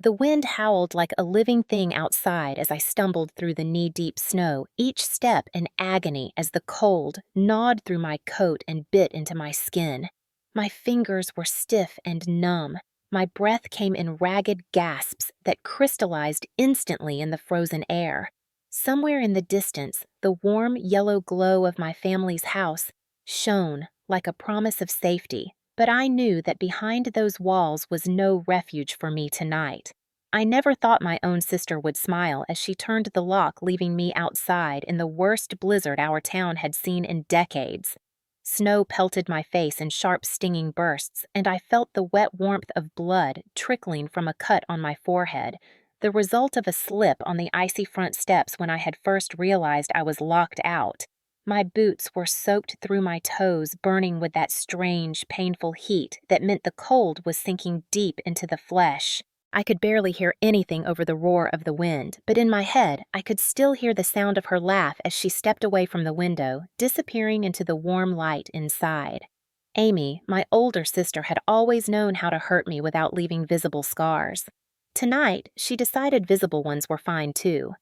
The wind howled like a living thing outside as I stumbled through the knee-deep snow, each step an agony as the cold gnawed through my coat and bit into my skin. My fingers were stiff and numb. My breath came in ragged gasps that crystallized instantly in the frozen air. Somewhere in the distance, the warm yellow glow of my family's house shone like a promise of safety, but I knew that behind those walls was no refuge for me tonight. I never thought my own sister would smile as she turned the lock, leaving me outside in the worst blizzard our town had seen in decades. Snow pelted my face in sharp, stinging bursts, and I felt the wet warmth of blood trickling from a cut on my forehead, the result of a slip on the icy front steps when I had first realized I was locked out. My boots were soaked through my toes, burning with that strange, painful heat that meant the cold was sinking deep into the flesh. I could barely hear anything over the roar of the wind, but in my head, I could still hear the sound of her laugh as she stepped away from the window, disappearing into the warm light inside. Amy, my older sister, had always known how to hurt me without leaving visible scars. Tonight, she decided visible ones were fine too.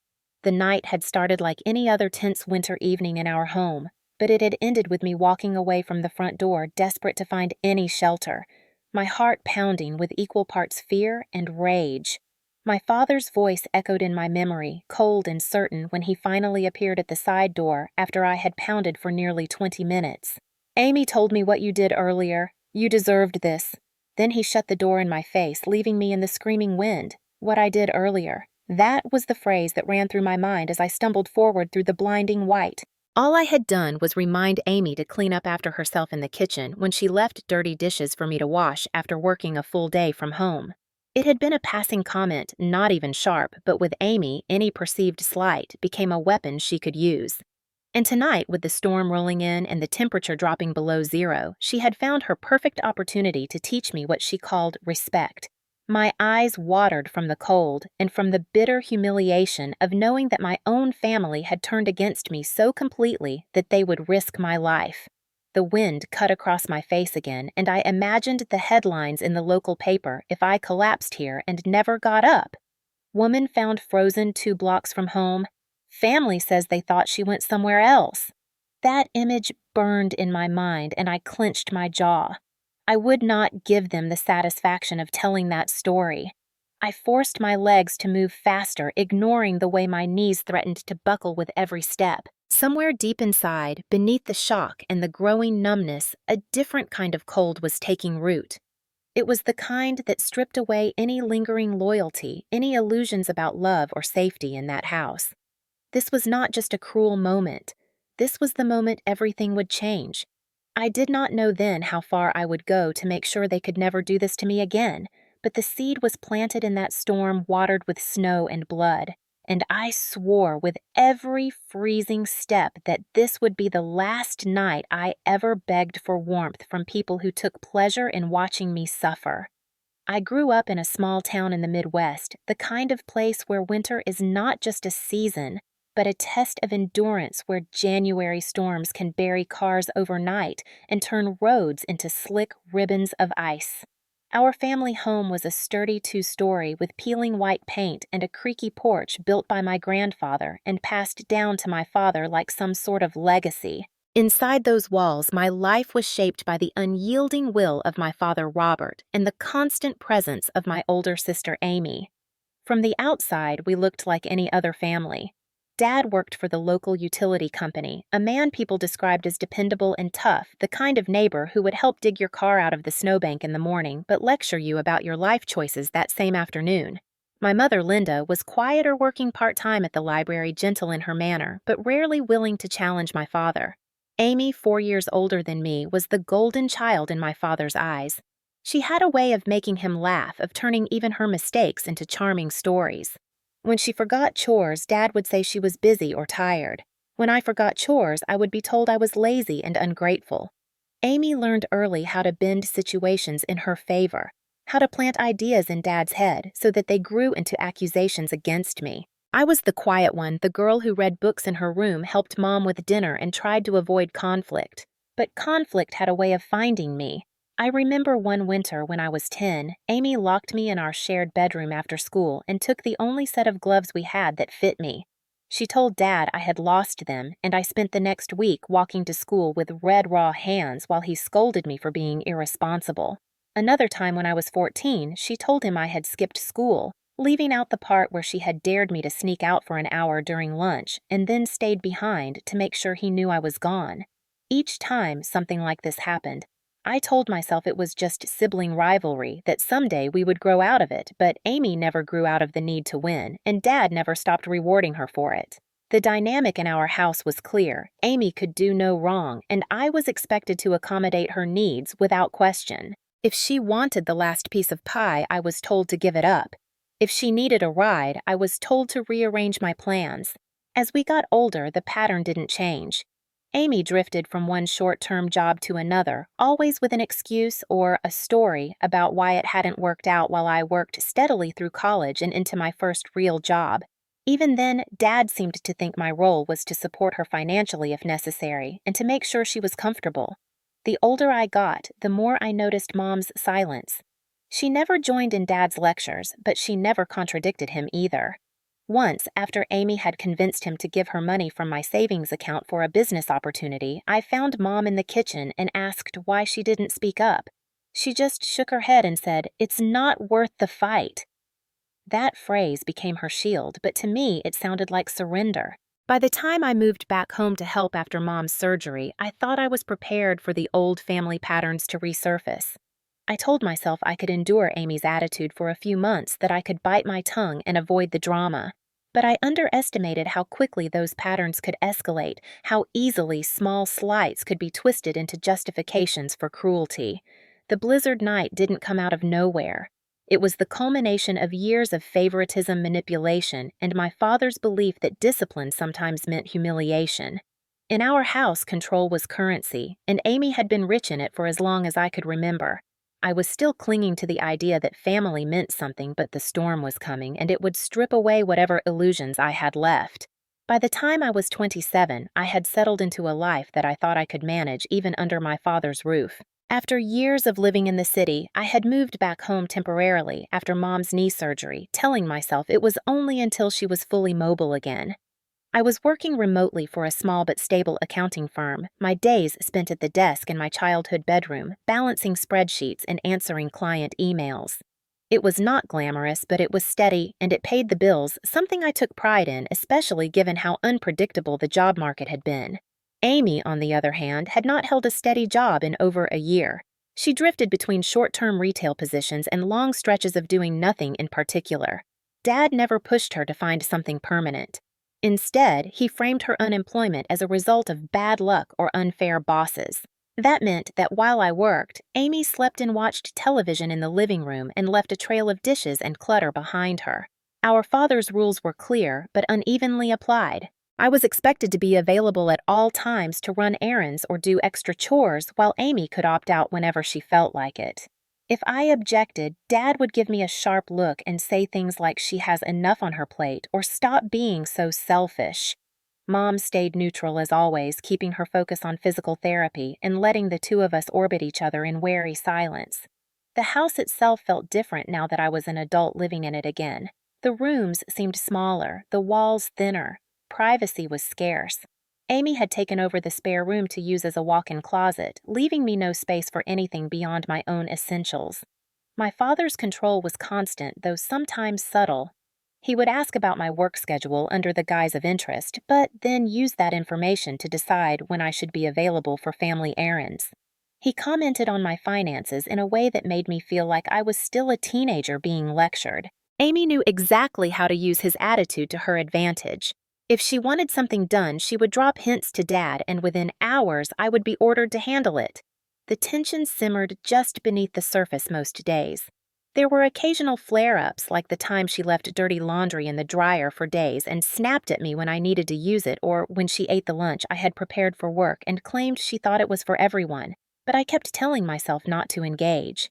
The night had started like any other tense winter evening in our home, but it had ended with me walking away from the front door, desperate to find any shelter, my heart pounding with equal parts fear and rage. My father's voice echoed in my memory, cold and certain, when he finally appeared at the side door after I had pounded for nearly 20 minutes. "Amy told me what you did earlier. You deserved this." Then he shut the door in my face, leaving me in the screaming wind. What I did earlier. That was the phrase that ran through my mind as I stumbled forward through the blinding white. All I had done was remind Amy to clean up after herself in the kitchen when she left dirty dishes for me to wash after working a full day from home. It had been a passing comment, not even sharp, but with Amy, any perceived slight became a weapon she could use. And tonight, with the storm rolling in and the temperature dropping below zero, she had found her perfect opportunity to teach me what she called respect. My eyes watered from the cold and from the bitter humiliation of knowing that my own family had turned against me so completely that they would risk my life. The wind cut across my face again, and I imagined the headlines in the local paper if I collapsed here and never got up. "Woman found frozen 2 blocks from home. Family says they thought she went somewhere else." That image burned in my mind, and I clenched my jaw. I would not give them the satisfaction of telling that story. I forced my legs to move faster, ignoring the way my knees threatened to buckle with every step. Somewhere deep inside, beneath the shock and the growing numbness, a different kind of cold was taking root. It was the kind that stripped away any lingering loyalty, any illusions about love or safety in that house. This was not just a cruel moment. This was the moment everything would change. I did not know then how far I would go to make sure they could never do this to me again, but the seed was planted in that storm watered with snow and blood, and I swore with every freezing step that this would be the last night I ever begged for warmth from people who took pleasure in watching me suffer. I grew up in a small town in the Midwest, the kind of place where winter is not just a season, but a test of endurance where January storms can bury cars overnight and turn roads into slick ribbons of ice. Our family home was a sturdy 2-story with peeling white paint and a creaky porch built by my grandfather and passed down to my father like some sort of legacy. Inside those walls, my life was shaped by the unyielding will of my father Robert and the constant presence of my older sister Amy. From the outside, we looked like any other family. Dad worked for the local utility company, a man people described as dependable and tough, the kind of neighbor who would help dig your car out of the snowbank in the morning but lecture you about your life choices that same afternoon. My mother, Linda, was quiet or working part-time at the library, gentle in her manner, but rarely willing to challenge my father. Amy, 4 years older than me, was the golden child in my father's eyes. She had a way of making him laugh, of turning even her mistakes into charming stories. When she forgot chores, Dad would say she was busy or tired. When I forgot chores, I would be told I was lazy and ungrateful. Amy learned early how to bend situations in her favor, how to plant ideas in Dad's head so that they grew into accusations against me. I was the quiet one, the girl who read books in her room, helped Mom with dinner, and tried to avoid conflict. But conflict had a way of finding me. I remember one winter when I was 10, Amy locked me in our shared bedroom after school and took the only set of gloves we had that fit me. She told Dad I had lost them, and I spent the next week walking to school with red, raw hands while he scolded me for being irresponsible. Another time when I was 14, she told him I had skipped school, leaving out the part where she had dared me to sneak out for an hour during lunch and then stayed behind to make sure he knew I was gone. Each time something like this happened, I told myself it was just sibling rivalry, that someday we would grow out of it, but Amy never grew out of the need to win, and Dad never stopped rewarding her for it. The dynamic in our house was clear. Amy could do no wrong, and I was expected to accommodate her needs without question. If she wanted the last piece of pie, I was told to give it up. If she needed a ride, I was told to rearrange my plans. As we got older, the pattern didn't change. Amy drifted from one short-term job to another, always with an excuse or a story about why it hadn't worked out while I worked steadily through college and into my first real job. Even then, Dad seemed to think my role was to support her financially if necessary and to make sure she was comfortable. The older I got, the more I noticed Mom's silence. She never joined in Dad's lectures, but she never contradicted him either. Once, after Amy had convinced him to give her money from my savings account for a business opportunity, I found Mom in the kitchen and asked why she didn't speak up. She just shook her head and said, "It's not worth the fight." That phrase became her shield, but to me it sounded like surrender. By the time I moved back home to help after Mom's surgery, I thought I was prepared for the old family patterns to resurface. I told myself I could endure Amy's attitude for a few months, that I could bite my tongue and avoid the drama. But I underestimated how quickly those patterns could escalate, how easily small slights could be twisted into justifications for cruelty. The blizzard night didn't come out of nowhere. It was the culmination of years of favoritism manipulation and my father's belief that discipline sometimes meant humiliation. In our house, control was currency, and Amy had been rich in it for as long as I could remember. I was still clinging to the idea that family meant something, but the storm was coming, and it would strip away whatever illusions I had left. By the time I was 27, I had settled into a life that I thought I could manage even under my father's roof. After years of living in the city, I had moved back home temporarily after Mom's knee surgery, telling myself it was only until she was fully mobile again. I was working remotely for a small but stable accounting firm, my days spent at the desk in my childhood bedroom, balancing spreadsheets and answering client emails. It was not glamorous, but it was steady, and it paid the bills, something I took pride in, especially given how unpredictable the job market had been. Amy, on the other hand, had not held a steady job in over a year. She drifted between short-term retail positions and long stretches of doing nothing in particular. Dad never pushed her to find something permanent. Instead, he framed her unemployment as a result of bad luck or unfair bosses. That meant that while I worked, Amy slept and watched television in the living room and left a trail of dishes and clutter behind her. Our father's rules were clear, but unevenly applied. I was expected to be available at all times to run errands or do extra chores, while Amy could opt out whenever she felt like it. If I objected, Dad would give me a sharp look and say things like she has enough on her plate or stop being so selfish. Mom stayed neutral as always, keeping her focus on physical therapy and letting the two of us orbit each other in wary silence. The house itself felt different now that I was an adult living in it again. The rooms seemed smaller, the walls thinner. Privacy was scarce. Amy had taken over the spare room to use as a walk-in closet, leaving me no space for anything beyond my own essentials. My father's control was constant, though sometimes subtle. He would ask about my work schedule under the guise of interest, but then use that information to decide when I should be available for family errands. He commented on my finances in a way that made me feel like I was still a teenager being lectured. Amy knew exactly how to use his attitude to her advantage. If she wanted something done, she would drop hints to Dad, and within hours I would be ordered to handle it. The tension simmered just beneath the surface most days. There were occasional flare-ups, like the time she left dirty laundry in the dryer for days and snapped at me when I needed to use it, or when she ate the lunch I had prepared for work and claimed she thought it was for everyone, but I kept telling myself not to engage.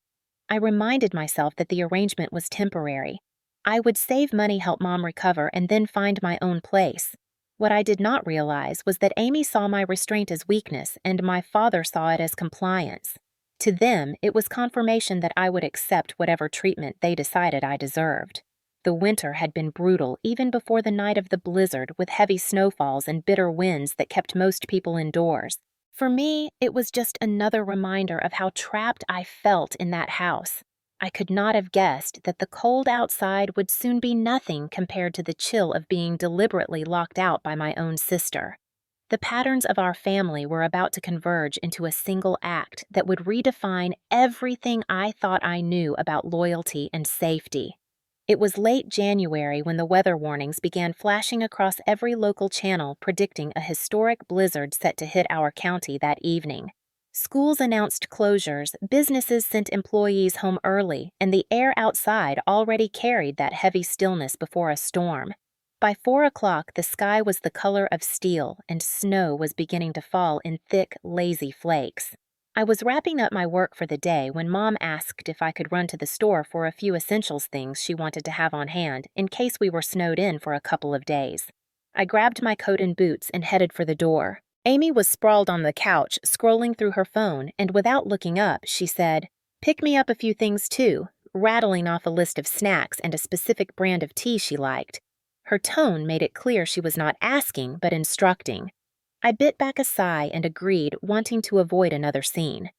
I reminded myself that the arrangement was temporary. I would save money, help Mom recover, and then find my own place. What I did not realize was that Amy saw my restraint as weakness and my father saw it as compliance. To them, it was confirmation that I would accept whatever treatment they decided I deserved. The winter had been brutal even before the night of the blizzard, with heavy snowfalls and bitter winds that kept most people indoors. For me, it was just another reminder of how trapped I felt in that house. I could not have guessed that the cold outside would soon be nothing compared to the chill of being deliberately locked out by my own sister. The patterns of our family were about to converge into a single act that would redefine everything I thought I knew about loyalty and safety. It was late January when the weather warnings began flashing across every local channel, predicting a historic blizzard set to hit our county that evening. Schools announced closures, businesses sent employees home early, and the air outside already carried that heavy stillness before a storm. By 4 o'clock, the sky was the color of steel, and snow was beginning to fall in thick, lazy flakes. I was wrapping up my work for the day when Mom asked if I could run to the store for a few essentials things she wanted to have on hand in case we were snowed in for a couple of days. I grabbed my coat and boots and headed for the door. Amy was sprawled on the couch, scrolling through her phone, and without looking up, she said, "Pick me up a few things too," rattling off a list of snacks and a specific brand of tea she liked. Her tone made it clear she was not asking, but instructing. I bit back a sigh and agreed, wanting to avoid another scene.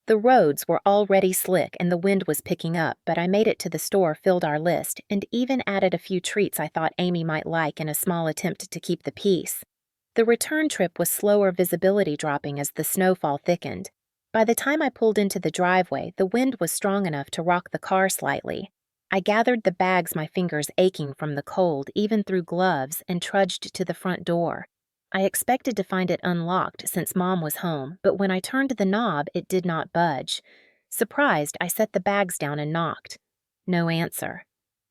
The roads were already slick and the wind was picking up, but I made it to the store, filled our list, and even added a few treats I thought Amy might like in a small attempt to keep the peace. The return trip was slower, visibility dropping as the snowfall thickened. By the time I pulled into the driveway, the wind was strong enough to rock the car slightly. I gathered the bags, my fingers aching from the cold, even through gloves, and trudged to the front door. I expected to find it unlocked since Mom was home, but when I turned the knob, it did not budge. Surprised, I set the bags down and knocked. No answer.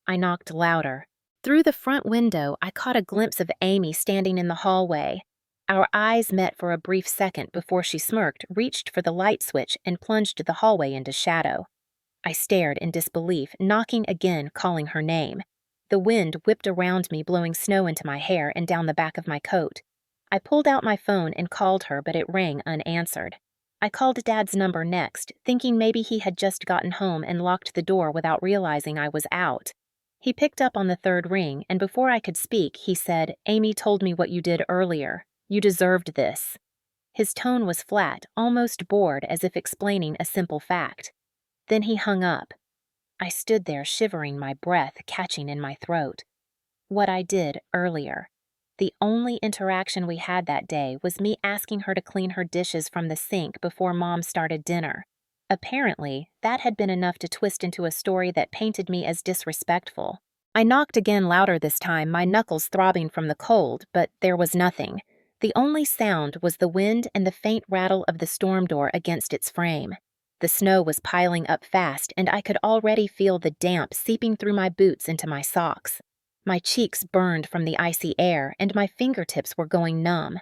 I knocked louder. Through the front window, I caught a glimpse of Amy standing in the hallway. Our eyes met for a brief second before she smirked, reached for the light switch, and plunged the hallway into shadow. I stared in disbelief, knocking again, calling her name. The wind whipped around me, blowing snow into my hair and down the back of my coat. I pulled out my phone and called her, but it rang unanswered. I called Dad's number next, thinking maybe he had just gotten home and locked the door without realizing I was out. He picked up on the third ring, and before I could speak, he said, "Amy told me what you did earlier. You deserved this." His tone was flat, almost bored, as if explaining a simple fact. Then he hung up. I stood there shivering, my breath catching in my throat. What I did earlier. The only interaction we had that day was me asking her to clean her dishes from the sink before Mom started dinner. Apparently, that had been enough to twist into a story that painted me as disrespectful. I knocked again, louder this time, my knuckles throbbing from the cold, but there was nothing. The only sound was the wind and the faint rattle of the storm door against its frame. The snow was piling up fast, and I could already feel the damp seeping through my boots into my socks. My cheeks burned from the icy air, and my fingertips were going numb.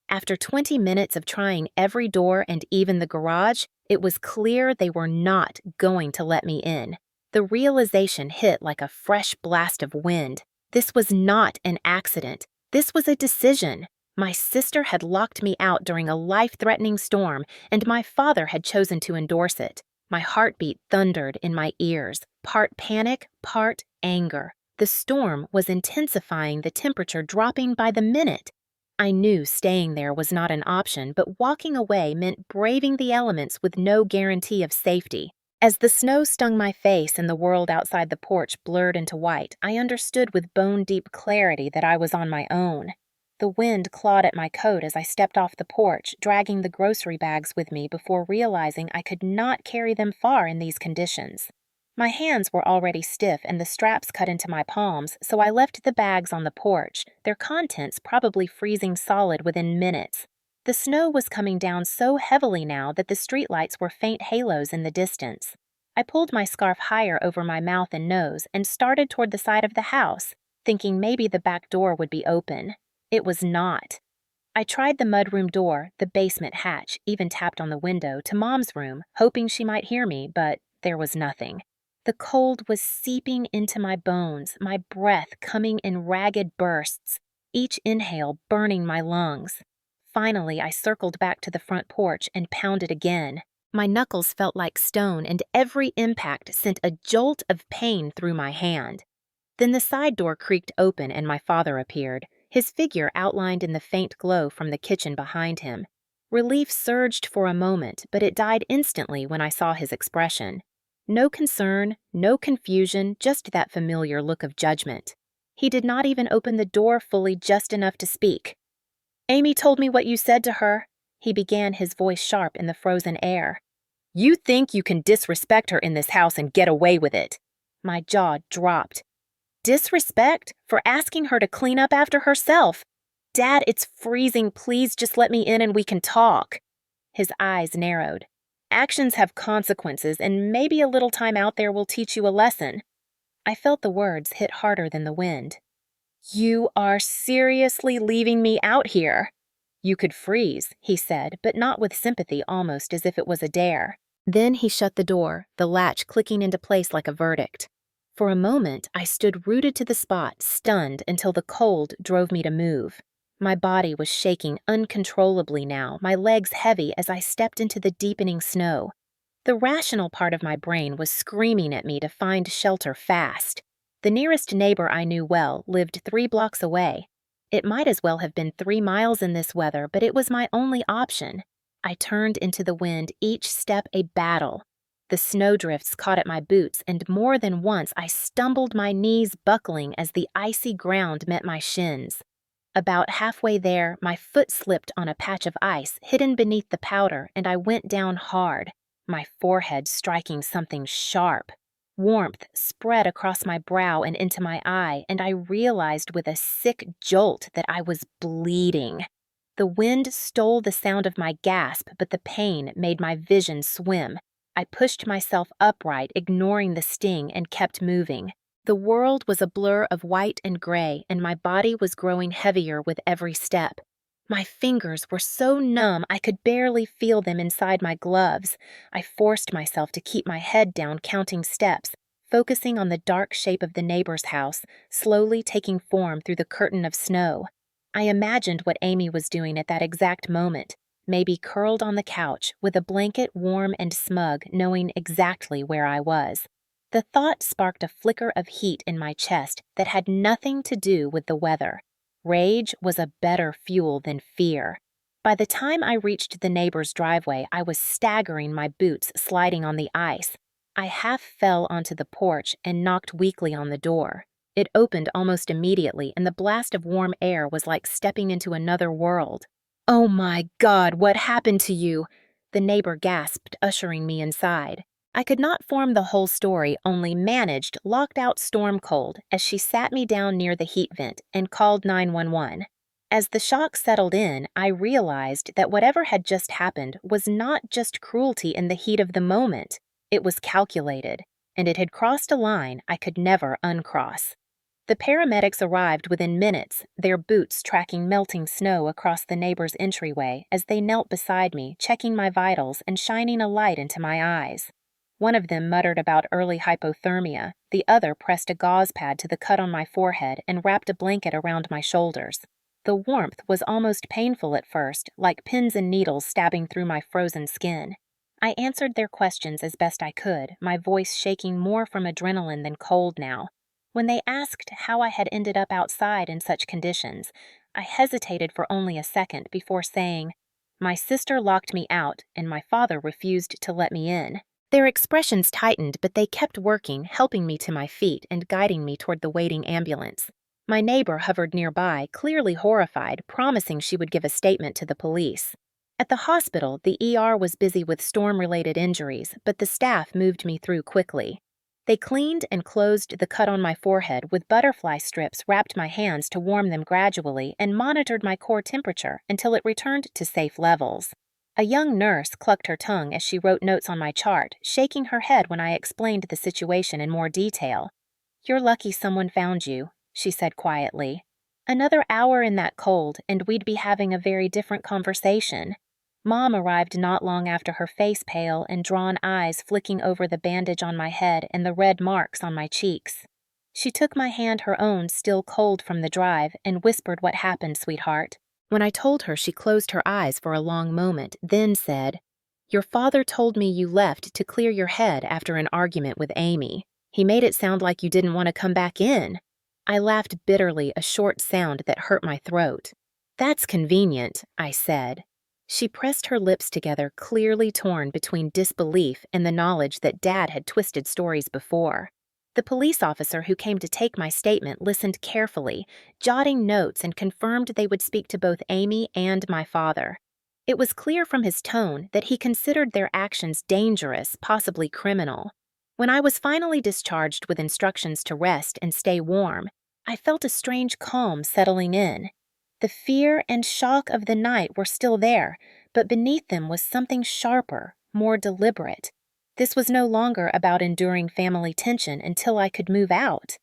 After 20 minutes of trying every door and even the garage, it was clear they were not going to let me in. The realization hit like a fresh blast of wind. This was not an accident. This was a decision. My sister had locked me out during a life-threatening storm, and my father had chosen to endorse it. My heartbeat thundered in my ears, part panic, part anger. The storm was intensifying, the temperature dropping by the minute. I knew staying there was not an option, but walking away meant braving the elements with no guarantee of safety. As the snow stung my face and the world outside the porch blurred into white, I understood with bone-deep clarity that I was on my own. The wind clawed at my coat as I stepped off the porch, dragging the grocery bags with me before realizing I could not carry them far in these conditions. My hands were already stiff and the straps cut into my palms, so I left the bags on the porch, their contents probably freezing solid within minutes. The snow was coming down so heavily now that the streetlights were faint halos in the distance. I pulled my scarf higher over my mouth and nose and started toward the side of the house, thinking maybe the back door would be open. It was not. I tried the mudroom door, the basement hatch, even tapped on the window to Mom's room, hoping she might hear me, but there was nothing. The cold was seeping into my bones, my breath coming in ragged bursts, each inhale burning my lungs. Finally, I circled back to the front porch and pounded again. My knuckles felt like stone, and every impact sent a jolt of pain through my hand. Then the side door creaked open and my father appeared, his figure outlined in the faint glow from the kitchen behind him. Relief surged for a moment, but it died instantly when I saw his expression. No concern, no confusion, just that familiar look of judgment. He did not even open the door fully, just enough to speak. "Amy told me what you said to her," he began, his voice sharp in the frozen air. "You think you can disrespect her in this house and get away with it?" My jaw dropped. Disrespect? For asking her to clean up after herself? "Dad, it's freezing. Please just let me in and we can talk." His eyes narrowed. "Actions have consequences, and maybe a little time out there will teach you a lesson." I felt the words hit harder than the wind. "You are seriously leaving me out here?" "You could freeze," he said, but not with sympathy, almost as if it was a dare. Then he shut the door, the latch clicking into place like a verdict. For a moment, I stood rooted to the spot, stunned until the cold drove me to move. My body was shaking uncontrollably now, my legs heavy as I stepped into the deepening snow. The rational part of my brain was screaming at me to find shelter fast. The nearest neighbor I knew well lived 3 blocks away. It might as well have been 3 miles in this weather, but it was my only option. I turned into the wind, each step a battle. The snowdrifts caught at my boots, and more than once I stumbled, my knees buckling as the icy ground met my shins. About halfway there, my foot slipped on a patch of ice hidden beneath the powder, and I went down hard, my forehead striking something sharp. Warmth spread across my brow and into my eye, and I realized with a sick jolt that I was bleeding. The wind stole the sound of my gasp, but the pain made my vision swim. I pushed myself upright, ignoring the sting, and kept moving. The world was a blur of white and gray, and my body was growing heavier with every step. My fingers were so numb I could barely feel them inside my gloves. I forced myself to keep my head down, counting steps, focusing on the dark shape of the neighbor's house, slowly taking form through the curtain of snow. I imagined what Amy was doing at that exact moment, maybe curled on the couch, with a blanket warm and smug, knowing exactly where I was. The thought sparked a flicker of heat in my chest that had nothing to do with the weather. Rage was a better fuel than fear. By the time I reached the neighbor's driveway, I was staggering, my boots sliding on the ice. I half fell onto the porch and knocked weakly on the door. It opened almost immediately, and the blast of warm air was like stepping into another world. "Oh my God, what happened to you?" the neighbor gasped, ushering me inside. I could not form the whole story, only managed, locked out storm cold, as she sat me down near the heat vent and called 911. As the shock settled in, I realized that whatever had just happened was not just cruelty in the heat of the moment. It was calculated, and it had crossed a line I could never uncross. The paramedics arrived within minutes, their boots tracking melting snow across the neighbor's entryway as they knelt beside me, checking my vitals and shining a light into my eyes. One of them muttered about early hypothermia, the other pressed a gauze pad to the cut on my forehead and wrapped a blanket around my shoulders. The warmth was almost painful at first, like pins and needles stabbing through my frozen skin. I answered their questions as best I could, my voice shaking more from adrenaline than cold now. When they asked how I had ended up outside in such conditions, I hesitated for only a second before saying, "My sister locked me out, and my father refused to let me in." Their expressions tightened, but they kept working, helping me to my feet and guiding me toward the waiting ambulance. My neighbor hovered nearby, clearly horrified, promising she would give a statement to the police. At the hospital, the ER was busy with storm-related injuries, but the staff moved me through quickly. They cleaned and closed the cut on my forehead with butterfly strips, wrapped my hands to warm them gradually, and monitored my core temperature until it returned to safe levels. A young nurse clucked her tongue as she wrote notes on my chart, shaking her head when I explained the situation in more detail. "You're lucky someone found you," she said quietly. "Another hour in that cold, and we'd be having a very different conversation." Mom arrived not long after, her face pale and drawn eyes flicking over the bandage on my head and the red marks on my cheeks. She took my hand, her own still cold from the drive, and whispered, "What happened, sweetheart?" When I told her, she closed her eyes for a long moment, then said, Your father told me you left to clear your head after an argument with Amy. He made it sound like you didn't want to come back in. I laughed bitterly, a short sound that hurt my throat. That's convenient, I said. She pressed her lips together, clearly torn between disbelief and the knowledge that Dad had twisted stories before. The police officer who came to take my statement listened carefully, jotting notes, and confirmed they would speak to both Amy and my father. It was clear from his tone that he considered their actions dangerous, possibly criminal. When I was finally discharged with instructions to rest and stay warm, I felt a strange calm settling in. The fear and shock of the night were still there, but beneath them was something sharper, more deliberate. This was no longer about enduring family tension until I could move out.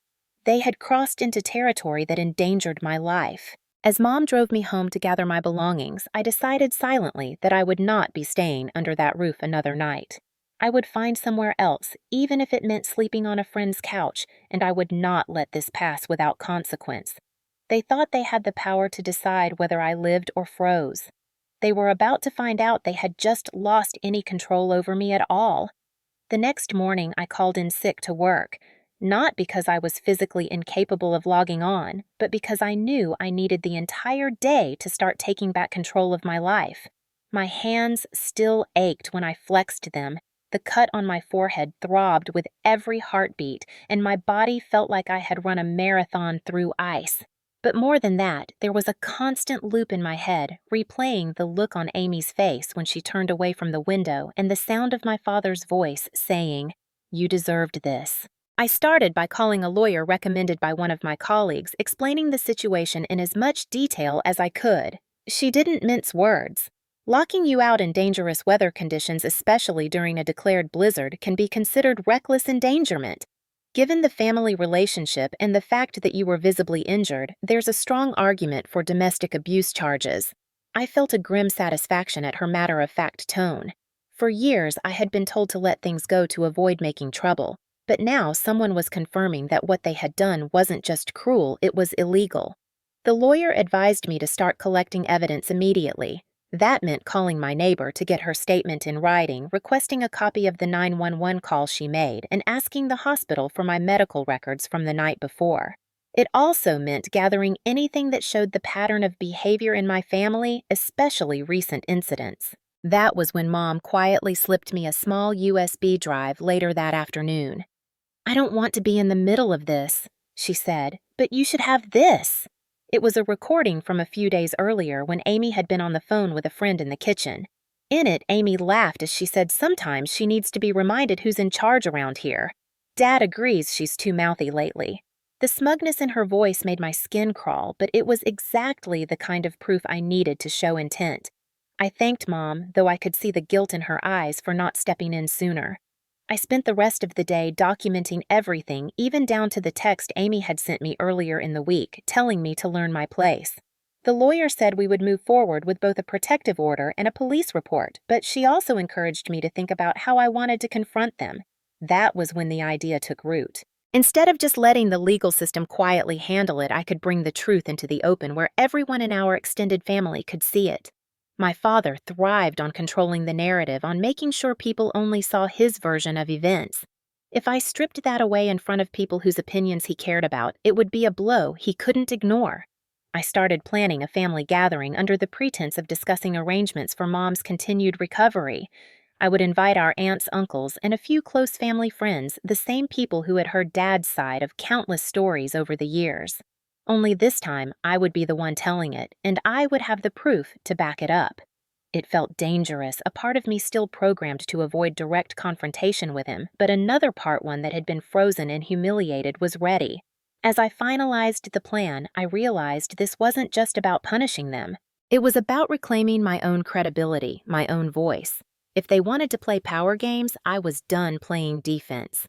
They had crossed into territory that endangered my life. As Mom drove me home to gather my belongings, I decided silently that I would not be staying under that roof another night. I would find somewhere else, even if it meant sleeping on a friend's couch, and I would not let this pass without consequence. They thought they had the power to decide whether I lived or froze. They were about to find out they had just lost any control over me at all. The next morning, I called in sick to work, not because I was physically incapable of logging on, but because I knew I needed the entire day to start taking back control of my life. My hands still ached when I flexed them. The cut on my forehead throbbed with every heartbeat, and my body felt like I had run a marathon through ice. But more than that, there was a constant loop in my head, replaying the look on Amy's face when she turned away from the window and the sound of my father's voice saying, "You deserved this." I started by calling a lawyer recommended by one of my colleagues, explaining the situation in as much detail as I could. She didn't mince words. Locking you out in dangerous weather conditions, especially during a declared blizzard, can be considered reckless endangerment. Given the family relationship and the fact that you were visibly injured, there's a strong argument for domestic abuse charges. I felt a grim satisfaction at her matter-of-fact tone. For years, I had been told to let things go to avoid making trouble, but now someone was confirming that what they had done wasn't just cruel, it was illegal. The lawyer advised me to start collecting evidence immediately. That meant calling my neighbor to get her statement in writing, requesting a copy of the 911 call she made, and asking the hospital for my medical records from the night before. It also meant gathering anything that showed the pattern of behavior in my family, especially recent incidents. That was when Mom quietly slipped me a small USB drive later that afternoon. "I don't want to be in the middle of this," she said, "but you should have this." It was a recording from a few days earlier when Amy had been on the phone with a friend in the kitchen. In it, Amy laughed as she said sometimes she needs to be reminded who's in charge around here. Dad agrees she's too mouthy lately. The smugness in her voice made my skin crawl, but it was exactly the kind of proof I needed to show intent. I thanked Mom, though I could see the guilt in her eyes for not stepping in sooner. I spent the rest of the day documenting everything, even down to the text Amy had sent me earlier in the week, telling me to learn my place. The lawyer said we would move forward with both a protective order and a police report, but she also encouraged me to think about how I wanted to confront them. That was when the idea took root. Instead of just letting the legal system quietly handle it, I could bring the truth into the open where everyone in our extended family could see it. My father thrived on controlling the narrative, on making sure people only saw his version of events. If I stripped that away in front of people whose opinions he cared about, it would be a blow he couldn't ignore. I started planning a family gathering under the pretense of discussing arrangements for Mom's continued recovery. I would invite our aunts, uncles, and a few close family friends, the same people who had heard Dad's side of countless stories over the years. Only this time, I would be the one telling it, and I would have the proof to back it up. It felt dangerous, a part of me still programmed to avoid direct confrontation with him, but another part, one that had been frozen and humiliated, was ready. As I finalized the plan, I realized this wasn't just about punishing them. It was about reclaiming my own credibility, my own voice. If they wanted to play power games, I was done playing defense.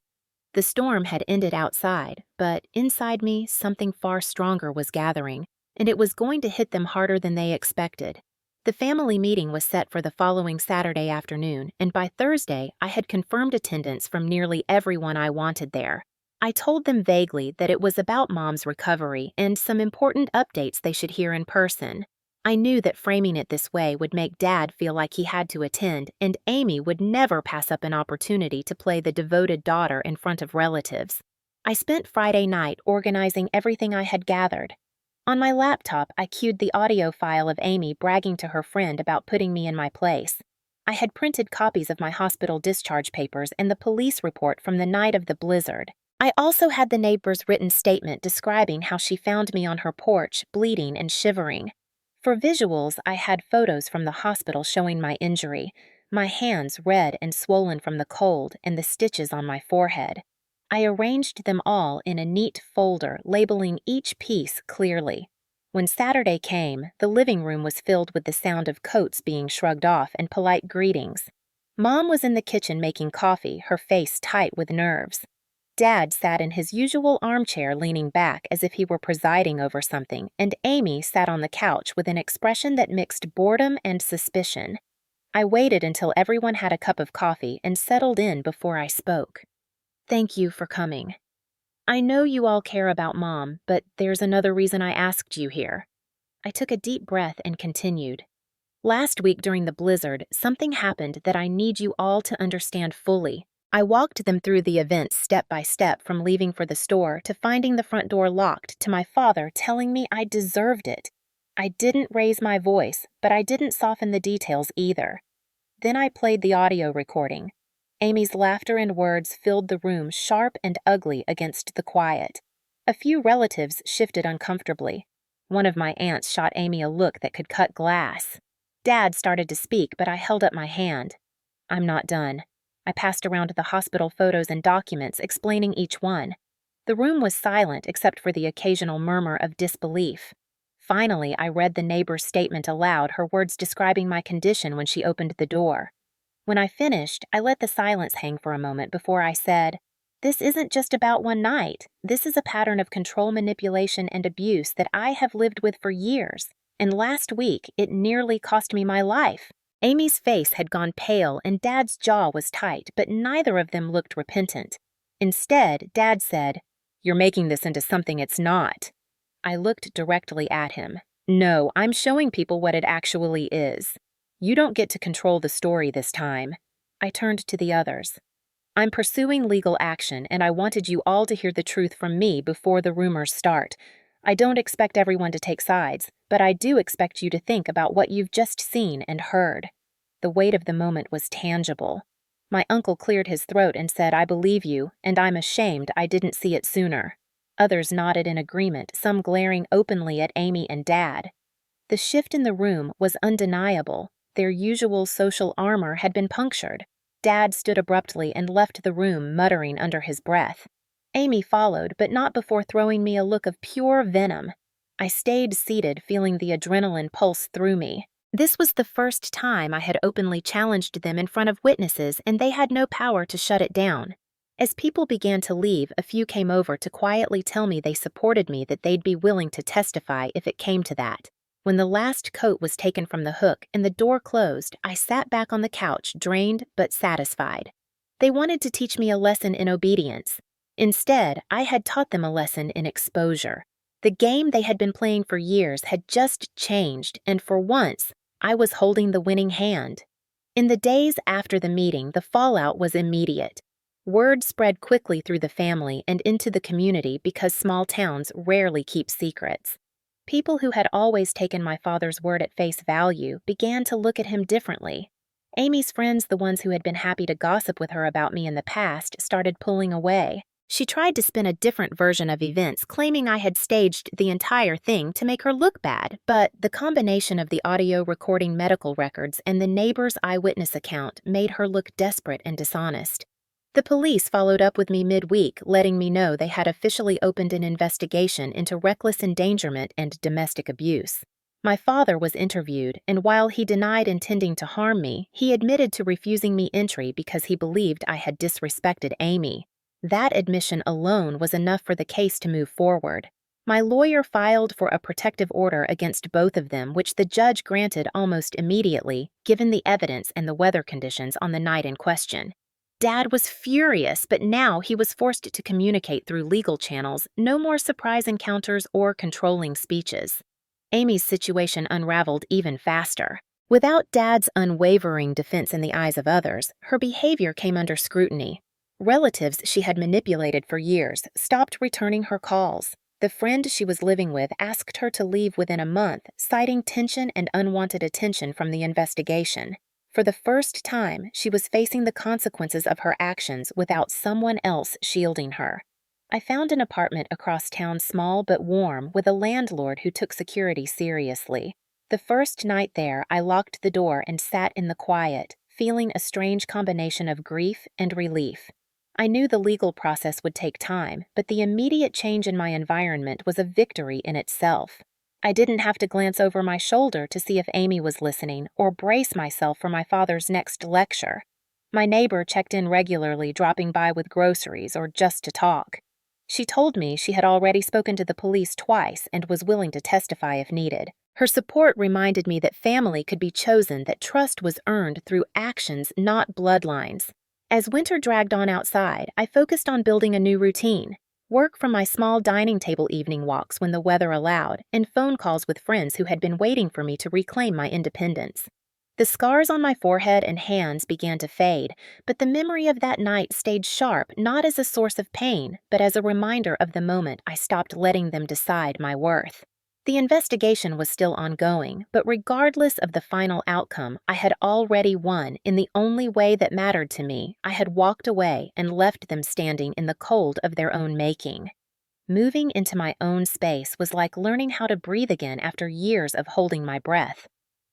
The storm had ended outside, but inside me, something far stronger was gathering, and it was going to hit them harder than they expected. The family meeting was set for the following Saturday afternoon, and by Thursday, I had confirmed attendance from nearly everyone I wanted there. I told them vaguely that it was about Mom's recovery and some important updates they should hear in person. I knew that framing it this way would make Dad feel like he had to attend, and Amy would never pass up an opportunity to play the devoted daughter in front of relatives. I spent Friday night organizing everything I had gathered. On my laptop, I queued the audio file of Amy bragging to her friend about putting me in my place. I had printed copies of my hospital discharge papers and the police report from the night of the blizzard. I also had the neighbor's written statement describing how she found me on her porch, bleeding and shivering. For visuals, I had photos from the hospital showing my injury, my hands red and swollen from the cold, and the stitches on my forehead. I arranged them all in a neat folder, labeling each piece clearly. When Saturday came, the living room was filled with the sound of coats being shrugged off and polite greetings. Mom was in the kitchen making coffee, her face tight with nerves. Dad sat in his usual armchair leaning back as if he were presiding over something, and Amy sat on the couch with an expression that mixed boredom and suspicion. I waited until everyone had a cup of coffee and settled in before I spoke. Thank you for coming. I know you all care about Mom, but there's another reason I asked you here. I took a deep breath and continued. Last week during the blizzard, something happened that I need you all to understand fully. I walked them through the events step by step, from leaving for the store to finding the front door locked to my father telling me I deserved it. I didn't raise my voice, but I didn't soften the details either. Then I played the audio recording. Amy's laughter and words filled the room sharp and ugly against the quiet. A few relatives shifted uncomfortably. One of my aunts shot Amy a look that could cut glass. Dad started to speak, but I held up my hand. I'm not done. I passed around the hospital photos and documents explaining each one. The room was silent except for the occasional murmur of disbelief. Finally, I read the neighbor's statement aloud, her words describing my condition when she opened the door. When I finished, I let the silence hang for a moment before I said, "This isn't just about one night. This is a pattern of control, manipulation, and abuse that I have lived with for years, and last week it nearly cost me my life." Amy's face had gone pale and Dad's jaw was tight, but neither of them looked repentant. Instead, Dad said, "You're making this into something it's not." I looked directly at him. "No, I'm showing people what it actually is. You don't get to control the story this time." I turned to the others. "I'm pursuing legal action, and I wanted you all to hear the truth from me before the rumors start. I don't expect everyone to take sides, but I do expect you to think about what you've just seen and heard." The weight of the moment was tangible. My uncle cleared his throat and said, "I believe you, and I'm ashamed I didn't see it sooner." Others nodded in agreement, some glaring openly at Amy and Dad. The shift in the room was undeniable. Their usual social armor had been punctured. Dad stood abruptly and left the room, muttering under his breath. Amy followed, but not before throwing me a look of pure venom. I stayed seated, feeling the adrenaline pulse through me. This was the first time I had openly challenged them in front of witnesses, and they had no power to shut it down. As people began to leave, a few came over to quietly tell me they supported me, that they'd be willing to testify if it came to that. When the last coat was taken from the hook and the door closed, I sat back on the couch, drained but satisfied. They wanted to teach me a lesson in obedience. Instead, I had taught them a lesson in exposure. The game they had been playing for years had just changed, and for once, I was holding the winning hand. In the days after the meeting, the fallout was immediate. Word spread quickly through the family and into the community because small towns rarely keep secrets. People who had always taken my father's word at face value began to look at him differently. Amy's friends, the ones who had been happy to gossip with her about me in the past, started pulling away. She tried to spin a different version of events, claiming I had staged the entire thing to make her look bad, but the combination of the audio recording medical records and the neighbor's eyewitness account made her look desperate and dishonest. The police followed up with me midweek, letting me know they had officially opened an investigation into reckless endangerment and domestic abuse. My father was interviewed, and while he denied intending to harm me, he admitted to refusing me entry because he believed I had disrespected Amy. That admission alone was enough for the case to move forward. My lawyer filed for a protective order against both of them, which the judge granted almost immediately, given the evidence and the weather conditions on the night in question. Dad was furious, but now he was forced to communicate through legal channels, no more surprise encounters or controlling speeches. Amy's situation unraveled even faster. Without Dad's unwavering defense in the eyes of others, her behavior came under scrutiny. Relatives she had manipulated for years stopped returning her calls. The friend she was living with asked her to leave within a month, citing tension and unwanted attention from the investigation. For the first time, she was facing the consequences of her actions without someone else shielding her. I found an apartment across town, small but warm, with a landlord who took security seriously. The first night there, I locked the door and sat in the quiet, feeling a strange combination of grief and relief. I knew the legal process would take time, but the immediate change in my environment was a victory in itself. I didn't have to glance over my shoulder to see if Amy was listening or brace myself for my father's next lecture. My neighbor checked in regularly, dropping by with groceries or just to talk. She told me she had already spoken to the police twice and was willing to testify if needed. Her support reminded me that family could be chosen, that trust was earned through actions, not bloodlines. As winter dragged on outside, I focused on building a new routine. Work from my small dining table evening walks when the weather allowed, and phone calls with friends who had been waiting for me to reclaim my independence. The scars on my forehead and hands began to fade, but the memory of that night stayed sharp, not as a source of pain, but as a reminder of the moment I stopped letting them decide my worth. The investigation was still ongoing, but regardless of the final outcome, I had already won in the only way that mattered to me. I had walked away and left them standing in the cold of their own making. Moving into my own space was like learning how to breathe again after years of holding my breath.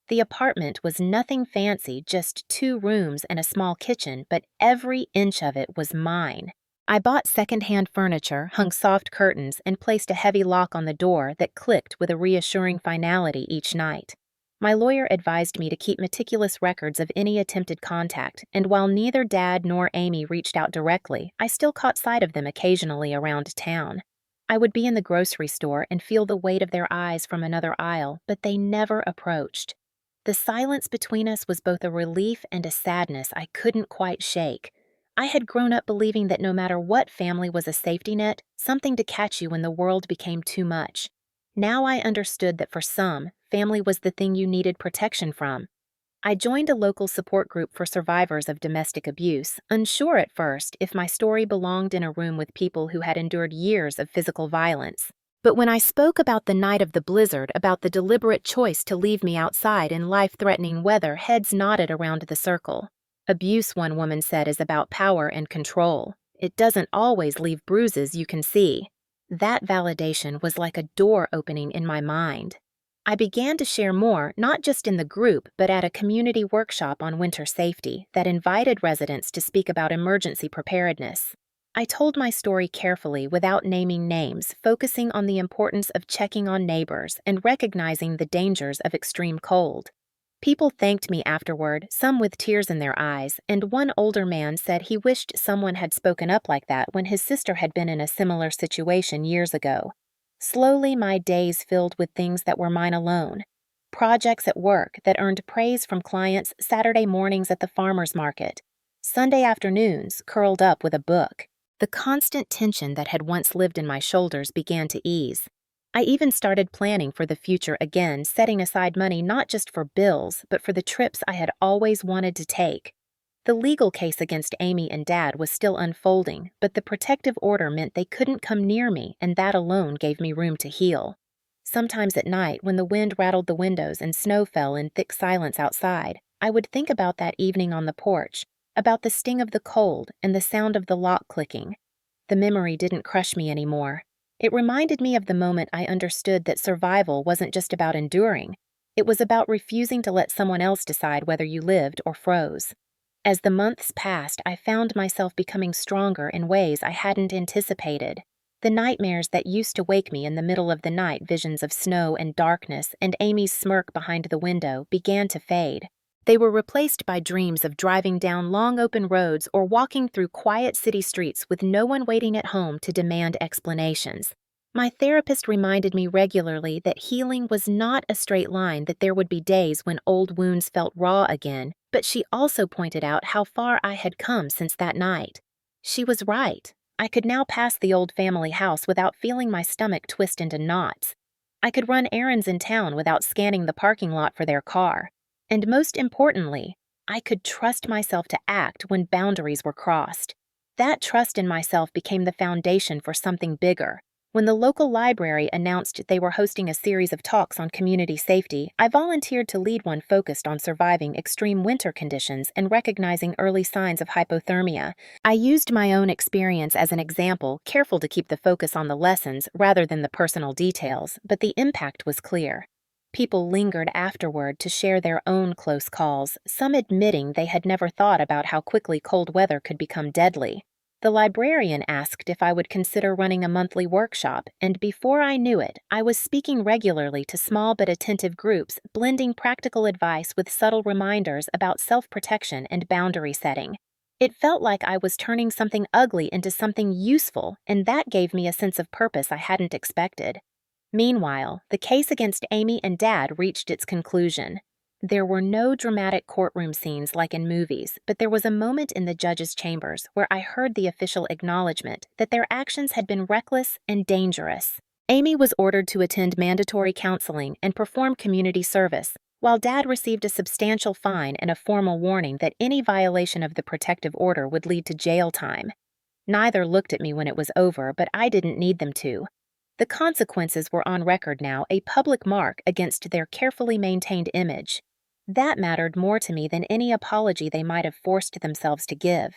The apartment was nothing fancy, just 2 rooms and a small kitchen, but every inch of it was mine. I bought secondhand furniture, hung soft curtains, and placed a heavy lock on the door that clicked with a reassuring finality each night. My lawyer advised me to keep meticulous records of any attempted contact, and while neither Dad nor Amy reached out directly, I still caught sight of them occasionally around town. I would be in the grocery store and feel the weight of their eyes from another aisle, but they never approached. The silence between us was both a relief and a sadness I couldn't quite shake. I had grown up believing that no matter what, family was a safety net, something to catch you when the world became too much. Now I understood that for some, family was the thing you needed protection from. I joined a local support group for survivors of domestic abuse, unsure at first if my story belonged in a room with people who had endured years of physical violence. But when I spoke about the night of the blizzard, about the deliberate choice to leave me outside in life-threatening weather, heads nodded around the circle. Abuse, one woman said, is about power and control. It doesn't always leave bruises you can see. That validation was like a door opening in my mind. I began to share more, not just in the group, but at a community workshop on winter safety that invited residents to speak about emergency preparedness. I told my story carefully without naming names, focusing on the importance of checking on neighbors and recognizing the dangers of extreme cold. People thanked me afterward, some with tears in their eyes, and one older man said he wished someone had spoken up like that when his sister had been in a similar situation years ago. Slowly, my days filled with things that were mine alone. Projects at work that earned praise from clients, Saturday mornings at the farmer's market, Sunday afternoons curled up with a book. The constant tension that had once lived in my shoulders began to ease. I even started planning for the future again, setting aside money not just for bills, but for the trips I had always wanted to take. The legal case against Amy and Dad was still unfolding, but the protective order meant they couldn't come near me, and that alone gave me room to heal. Sometimes at night, when the wind rattled the windows and snow fell in thick silence outside, I would think about that evening on the porch, about the sting of the cold and the sound of the lock clicking. The memory didn't crush me anymore. It reminded me of the moment I understood that survival wasn't just about enduring. It was about refusing to let someone else decide whether you lived or froze. As the months passed, I found myself becoming stronger in ways I hadn't anticipated. The nightmares that used to wake me in the middle of the night, visions of snow and darkness and Amy's smirk behind the window, began to fade. They were replaced by dreams of driving down long open roads or walking through quiet city streets with no one waiting at home to demand explanations. My therapist reminded me regularly that healing was not a straight line, that there would be days when old wounds felt raw again, but she also pointed out how far I had come since that night. She was right. I could now pass the old family house without feeling my stomach twist into knots. I could run errands in town without scanning the parking lot for their car. And most importantly, I could trust myself to act when boundaries were crossed. That trust in myself became the foundation for something bigger. When the local library announced they were hosting a series of talks on community safety, I volunteered to lead one focused on surviving extreme winter conditions and recognizing early signs of hypothermia. I used my own experience as an example, careful to keep the focus on the lessons rather than the personal details, but the impact was clear. People lingered afterward to share their own close calls, some admitting they had never thought about how quickly cold weather could become deadly. The librarian asked if I would consider running a monthly workshop, and before I knew it, I was speaking regularly to small but attentive groups, blending practical advice with subtle reminders about self-protection and boundary setting. It felt like I was turning something ugly into something useful, and that gave me a sense of purpose I hadn't expected. Meanwhile, the case against Amy and Dad reached its conclusion. There were no dramatic courtroom scenes like in movies, but there was a moment in the judge's chambers where I heard the official acknowledgement that their actions had been reckless and dangerous. Amy was ordered to attend mandatory counseling and perform community service, while Dad received a substantial fine and a formal warning that any violation of the protective order would lead to jail time. Neither looked at me when it was over, but I didn't need them to. The consequences were on record now, a public mark against their carefully maintained image. That mattered more to me than any apology they might have forced themselves to give.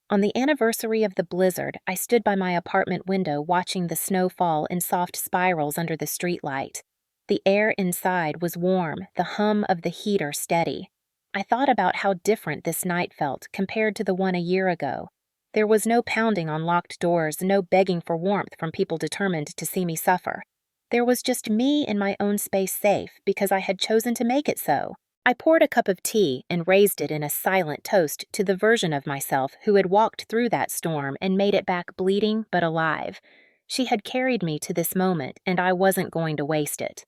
On the anniversary of the blizzard, I stood by my apartment window watching the snow fall in soft spirals under the streetlight. The air inside was warm, the hum of the heater steady. I thought about how different this night felt compared to the one a year ago. There was no pounding on locked doors, no begging for warmth from people determined to see me suffer. There was just me in my own space safe because I had chosen to make it so. I poured a cup of tea and raised it in a silent toast to the version of myself who had walked through that storm and made it back bleeding but alive. She had carried me to this moment, and I wasn't going to waste it.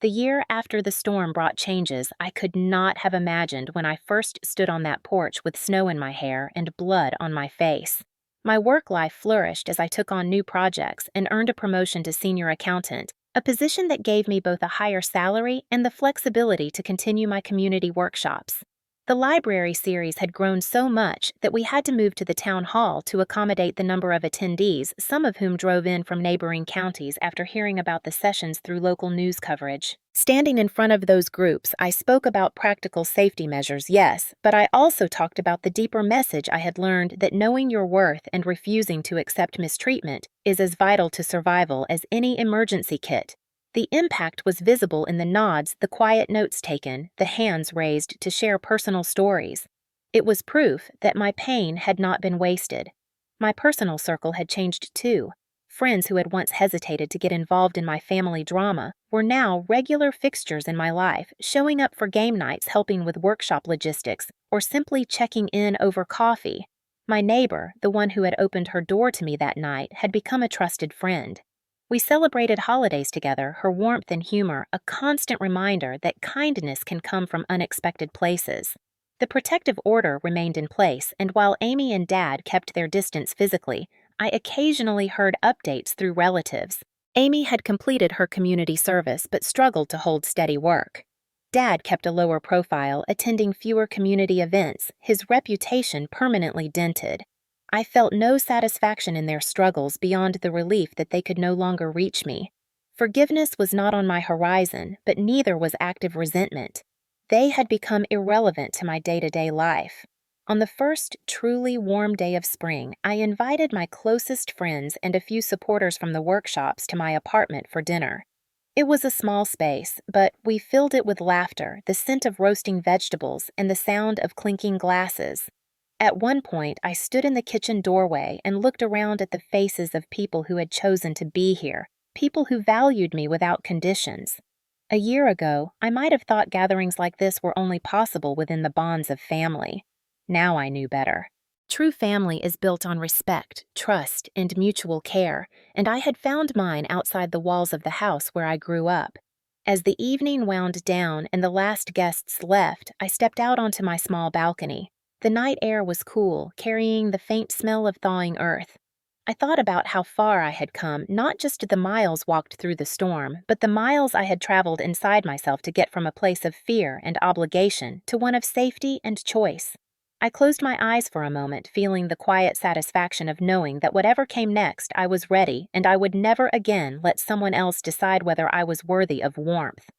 The year after the storm brought changes I could not have imagined when I first stood on that porch with snow in my hair and blood on my face. My work life flourished as I took on new projects and earned a promotion to senior accountant, a position that gave me both a higher salary and the flexibility to continue my community workshops. The library series had grown so much that we had to move to the town hall to accommodate the number of attendees, some of whom drove in from neighboring counties after hearing about the sessions through local news coverage. Standing in front of those groups, I spoke about practical safety measures, yes, but I also talked about the deeper message I had learned that knowing your worth and refusing to accept mistreatment is as vital to survival as any emergency kit. The impact was visible in the nods, the quiet notes taken, the hands raised to share personal stories. It was proof that my pain had not been wasted. My personal circle had changed too. Friends who had once hesitated to get involved in my family drama were now regular fixtures in my life, showing up for game nights, helping with workshop logistics, or simply checking in over coffee. My neighbor, the one who had opened her door to me that night, had become a trusted friend. We celebrated holidays together, her warmth and humor a constant reminder that kindness can come from unexpected places. The protective order remained in place, and while Amy and Dad kept their distance physically, I occasionally heard updates through relatives. Amy had completed her community service but struggled to hold steady work. Dad kept a lower profile, attending fewer community events, his reputation permanently dented. I felt no satisfaction in their struggles beyond the relief that they could no longer reach me. Forgiveness was not on my horizon, but neither was active resentment. They had become irrelevant to my day-to-day life. On the first truly warm day of spring, I invited my closest friends and a few supporters from the workshops to my apartment for dinner. It was a small space, but we filled it with laughter, the scent of roasting vegetables, and the sound of clinking glasses. At one point, I stood in the kitchen doorway and looked around at the faces of people who had chosen to be here, people who valued me without conditions. A year ago, I might have thought gatherings like this were only possible within the bonds of family. Now I knew better. True family is built on respect, trust, and mutual care, and I had found mine outside the walls of the house where I grew up. As the evening wound down and the last guests left, I stepped out onto my small balcony. The night air was cool, carrying the faint smell of thawing earth. I thought about how far I had come, not just the miles walked through the storm, but the miles I had traveled inside myself to get from a place of fear and obligation to one of safety and choice. I closed my eyes for a moment, feeling the quiet satisfaction of knowing that whatever came next, I was ready, and I would never again let someone else decide whether I was worthy of warmth.